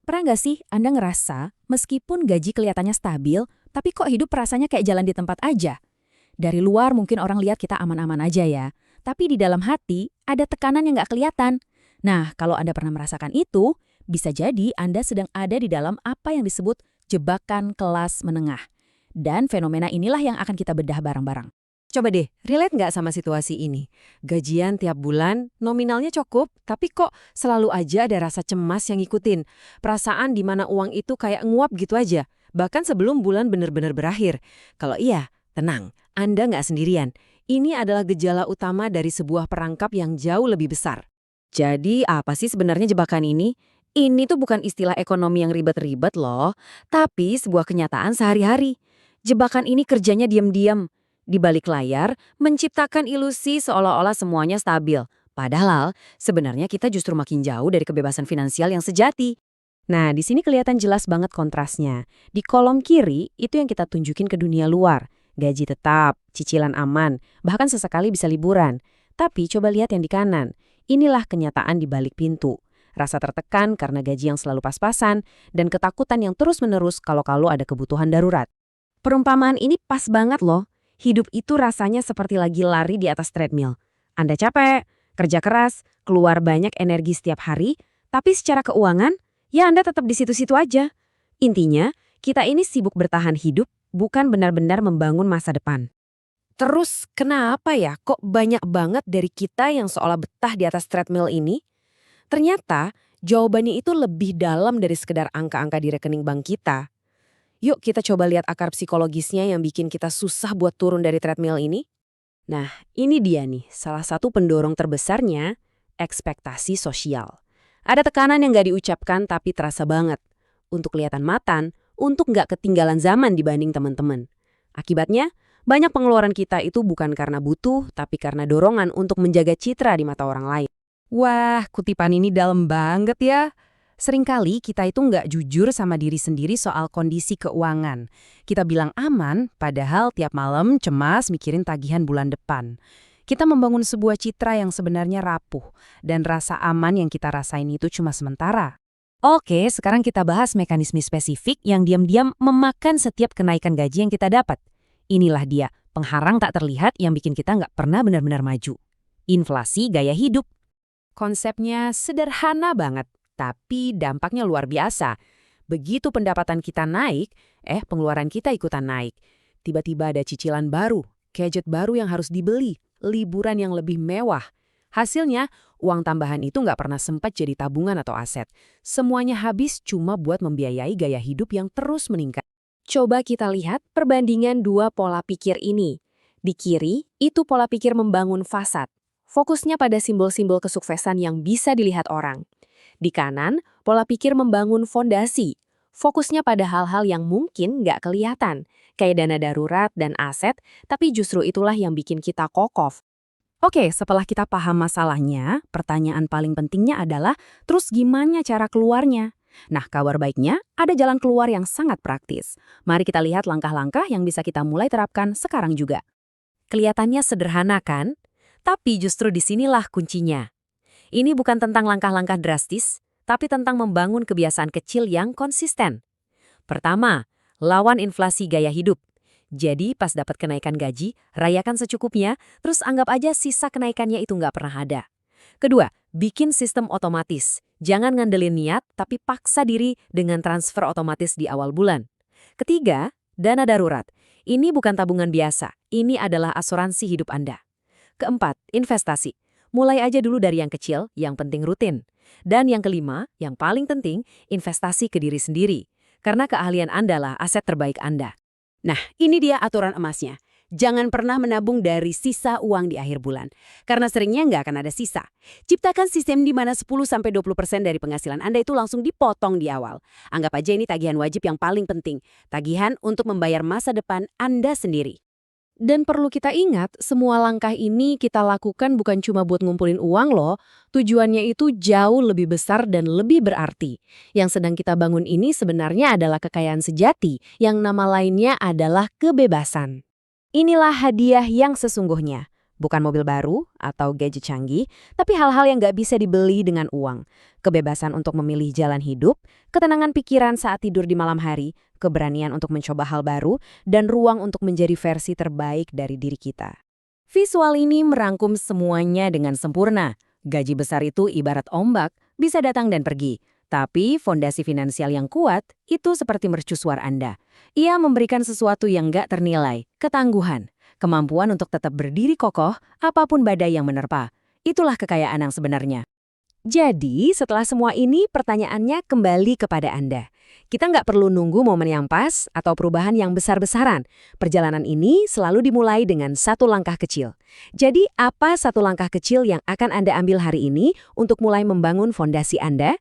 Pernah nggak sih Anda ngerasa meskipun gaji kelihatannya stabil, tapi kok hidup rasanya kayak jalan di tempat aja? Dari luar mungkin orang lihat kita aman-aman aja ya, tapi di dalam hati ada tekanan yang nggak kelihatan. Nah, kalau Anda pernah merasakan itu, bisa jadi Anda sedang ada di dalam apa yang disebut jebakan kelas menengah. Dan fenomena inilah yang akan kita bedah bareng-bareng. Coba deh, relate nggak sama situasi ini? Gajian tiap bulan, nominalnya cukup, tapi kok selalu aja ada rasa cemas yang ngikutin. Perasaan di mana uang itu kayak nguap gitu aja, bahkan sebelum bulan benar-benar berakhir. Kalau iya, tenang, Anda nggak sendirian. Ini adalah gejala utama dari sebuah perangkap yang jauh lebih besar. Jadi apa sih sebenarnya jebakan ini? Ini tuh bukan istilah ekonomi yang ribet-ribet loh, tapi sebuah kenyataan sehari-hari. Jebakan ini kerjanya diam-diam. Di balik layar, menciptakan ilusi seolah-olah semuanya stabil. Padahal, sebenarnya kita justru makin jauh dari kebebasan finansial yang sejati. Nah, di sini kelihatan jelas banget kontrasnya. Di kolom kiri, itu yang kita tunjukin ke dunia luar. Gaji tetap, cicilan aman, bahkan sesekali bisa liburan. Tapi coba lihat yang di kanan. Inilah kenyataan di balik pintu. Rasa tertekan karena gaji yang selalu pas-pasan, dan ketakutan yang terus-menerus kalau ada kebutuhan darurat. Perumpamaan ini pas banget loh. Hidup itu rasanya seperti lagi lari di atas treadmill. Anda capek, kerja keras, keluar banyak energi setiap hari, tapi secara keuangan, ya Anda tetap di situ-situ aja. Intinya, kita ini sibuk bertahan hidup, bukan benar-benar membangun masa depan. Terus kenapa ya kok banyak banget dari kita yang seolah betah di atas treadmill ini? Ternyata, jawabannya itu lebih dalam dari sekedar angka-angka di rekening bank kita. Yuk kita coba lihat akar psikologisnya yang bikin kita susah buat turun dari treadmill ini. Nah, ini dia nih, salah satu pendorong terbesarnya, ekspektasi sosial. Ada tekanan yang nggak diucapkan tapi terasa banget. Untuk kelihatan mapan, untuk nggak ketinggalan zaman dibanding teman-teman. Akibatnya, banyak pengeluaran kita itu bukan karena butuh, tapi karena dorongan untuk menjaga citra di mata orang lain. Wah, kutipan ini dalam banget ya. Seringkali kita itu nggak jujur sama diri sendiri soal kondisi keuangan. Kita bilang aman, padahal tiap malam cemas mikirin tagihan bulan depan. Kita membangun sebuah citra yang sebenarnya rapuh, dan rasa aman yang kita rasain itu cuma sementara. Oke, sekarang kita bahas mekanisme spesifik yang diam-diam memakan setiap kenaikan gaji yang kita dapat. Inilah dia, pengharang tak terlihat yang bikin kita nggak pernah benar-benar maju. Inflasi gaya hidup. Konsepnya sederhana banget. Tapi dampaknya luar biasa. Begitu pendapatan kita naik, pengeluaran kita ikutan naik. Tiba-tiba ada cicilan baru, gadget baru yang harus dibeli, liburan yang lebih mewah. Hasilnya, uang tambahan itu nggak pernah sempat jadi tabungan atau aset. Semuanya habis cuma buat membiayai gaya hidup yang terus meningkat. Coba kita lihat perbandingan dua pola pikir ini. Di kiri, itu pola pikir membangun fasad. Fokusnya pada simbol-simbol kesuksesan yang bisa dilihat orang. Di kanan, pola pikir membangun fondasi. Fokusnya pada hal-hal yang mungkin nggak kelihatan, kayak dana darurat dan aset, tapi justru itulah yang bikin kita kokoh. Oke, setelah kita paham masalahnya, pertanyaan paling pentingnya adalah, terus gimana cara keluarnya? Nah, kabar baiknya, ada jalan keluar yang sangat praktis. Mari kita lihat langkah-langkah yang bisa kita mulai terapkan sekarang juga. Kelihatannya sederhana kan? Tapi justru disinilah kuncinya. Ini bukan tentang langkah-langkah drastis, tapi tentang membangun kebiasaan kecil yang konsisten. Pertama, lawan inflasi gaya hidup. Jadi pas dapat kenaikan gaji, rayakan secukupnya, terus anggap aja sisa kenaikannya itu nggak pernah ada. Kedua, bikin sistem otomatis. Jangan ngandelin niat, tapi paksa diri dengan transfer otomatis di awal bulan. Ketiga, dana darurat. Ini bukan tabungan biasa, ini adalah asuransi hidup Anda. Keempat, investasi. Mulai aja dulu dari yang kecil, yang penting rutin. Dan yang kelima, yang paling penting, investasi ke diri sendiri. Karena keahlian Anda lah aset terbaik Anda. Nah, ini dia aturan emasnya. Jangan pernah menabung dari sisa uang di akhir bulan. Karena seringnya nggak akan ada sisa. Ciptakan sistem di mana 10-20% dari penghasilan Anda itu langsung dipotong di awal. Anggap aja ini tagihan wajib yang paling penting. Tagihan untuk membayar masa depan Anda sendiri. Dan perlu kita ingat, semua langkah ini kita lakukan bukan cuma buat ngumpulin uang loh, tujuannya itu jauh lebih besar dan lebih berarti. Yang sedang kita bangun ini sebenarnya adalah kekayaan sejati, yang nama lainnya adalah kebebasan. Inilah hadiah yang sesungguhnya. Bukan mobil baru atau gadget canggih, tapi hal-hal yang nggak bisa dibeli dengan uang. Kebebasan untuk memilih jalan hidup, ketenangan pikiran saat tidur di malam hari, keberanian untuk mencoba hal baru, dan ruang untuk menjadi versi terbaik dari diri kita. Visual ini merangkum semuanya dengan sempurna. Gaji besar itu ibarat ombak, bisa datang dan pergi. Tapi fondasi finansial yang kuat itu seperti mercusuar Anda. Ia memberikan sesuatu yang nggak ternilai, ketangguhan, kemampuan untuk tetap berdiri kokoh apapun badai yang menerpa. Itulah kekayaan yang sebenarnya. Jadi, setelah semua ini, pertanyaannya kembali kepada Anda. Kita nggak perlu nunggu momen yang pas atau perubahan yang besar-besaran. Perjalanan ini selalu dimulai dengan satu langkah kecil. Jadi, apa satu langkah kecil yang akan Anda ambil hari ini untuk mulai membangun fondasi Anda?